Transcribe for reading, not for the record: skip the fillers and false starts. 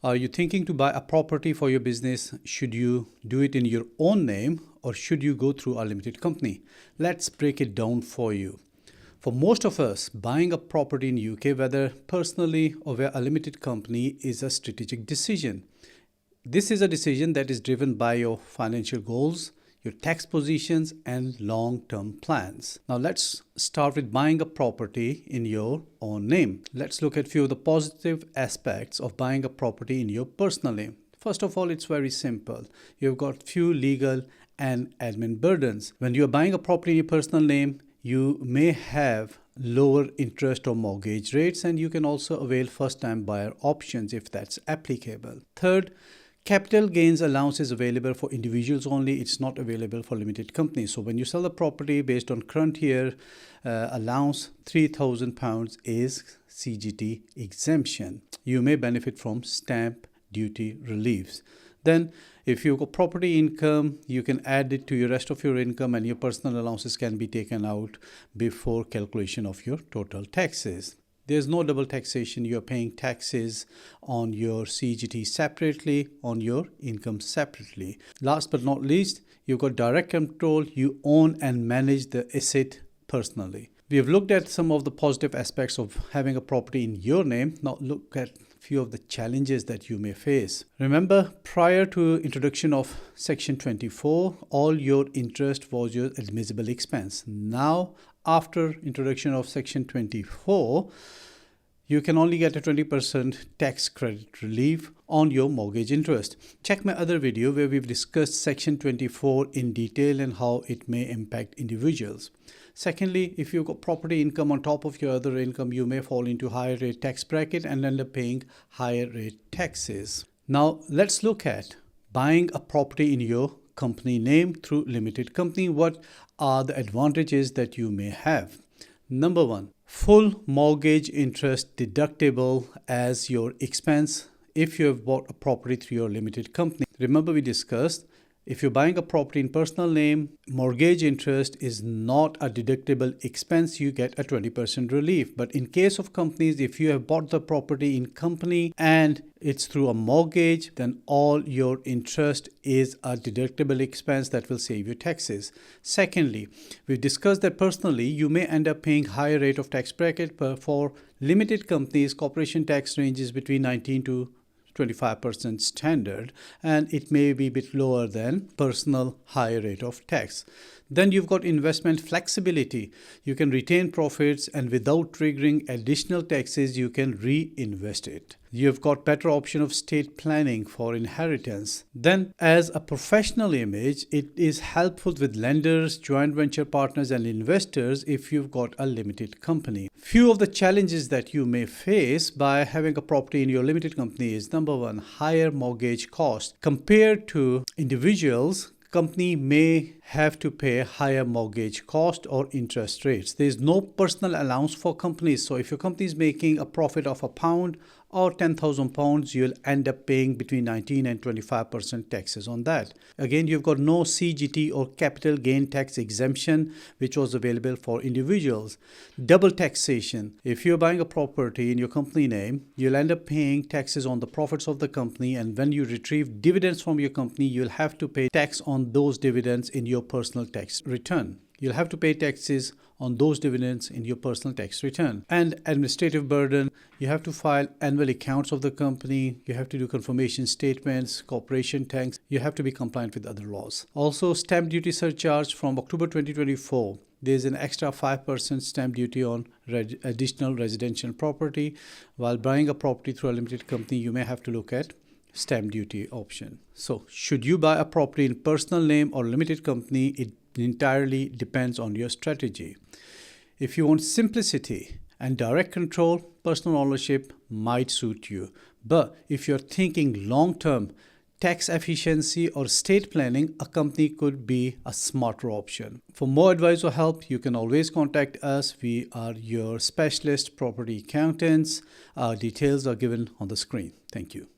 Are you thinking to buy a property for your business? Should you do it in your own name or should you go through a limited company? Let's break it down for you. For most of us, buying a property in UK, whether personally or via a limited company, is a strategic decision. This is a decision that is driven by your financial goals, your tax positions, and long-term plans. Now let's start with buying a property in your own name. Let's look at a few of the positive aspects of buying a property in your personal name. First of all, it's very simple. You've got few legal and admin burdens. When you're buying a property in your personal name, you may have lower interest or mortgage rates, and you can also avail first-time buyer options if that's applicable. Third, capital gains allowance is available for individuals only. It's not available for limited companies. So when you sell a property based on current year allowance, £3,000 is CGT exemption. You may benefit from stamp duty reliefs. Then if you've got property income, you can add it to your rest of your income, and your personal allowances can be taken out before calculation of your total taxes. There's no double taxation. You're paying taxes on your CGT separately, on your income separately. Last but not least, you've got direct control. You own and manage the asset personally. We have looked at some of the positive aspects of having a property in your name. Now look at a few of the challenges that you may face. Remember, prior to introduction of Section 24, all your interest was your admissible expense. Now, after introduction of Section 24, you can only get a 20% tax credit relief on your mortgage interest. Check my other video where we've discussed Section 24 in detail and how it may impact individuals. Secondly, if you've got property income on top of your other income, you may fall into higher rate tax bracket and end up paying higher rate taxes. Now, let's look at buying a property in your company name through limited company. What are the advantages that you may have? Number one, full mortgage interest deductible as your expense if you have bought a property through your limited company. Remember, we discussed if you're buying a property in personal name, mortgage interest is not a deductible expense. You get a 20% relief. But in case of companies, if you have bought the property in company and it's through a mortgage, then all your interest is a deductible expense that will save you taxes. Secondly, we've discussed that personally, you may end up paying higher rate of tax bracket, but for limited companies, corporation tax ranges between 19 to 25% standard, and it may be a bit lower than personal higher rate of tax. Then you've got investment flexibility. You can retain profits, and without triggering additional taxes, you can reinvest it. You've got better option of estate planning for inheritance. Then, as a professional image, it is helpful with lenders, joint venture partners, and investors if you've got a limited company. Few of the challenges that you may face by having a property in your limited company is number one, higher mortgage cost. Compared to individuals, company may have to pay higher mortgage cost or interest rates. There is no personal allowance for companies. So if your company is making a profit of £1 or £10,000, you'll end up paying between 19 and 25% taxes on that. Again, you've got no CGT or capital gain tax exemption, which was available for individuals. Double taxation. If you're buying a property in your company name, you'll end up paying taxes on the profits of the company, and when you retrieve dividends from your company, you'll have to pay tax on those dividends in your personal tax return. You'll have to pay taxes on those dividends in your personal tax return. And administrative burden, you have to file annual accounts of the company, you have to do confirmation statements, corporation tax, you have to be compliant with other laws. Also, stamp duty surcharge from October 2024. There's an extra 5% stamp duty on additional residential property. While buying a property through a limited company, you may have to look at stamp duty option. So, should you buy a property in personal name or limited company? It entirely depends on your strategy. If you want simplicity and direct control, personal ownership might suit you. But if you're thinking long-term, tax efficiency or estate planning, a company could be a smarter option. For more advice or help, you can always contact us. We are your specialist property accountants. Our details are given on the screen. Thank you.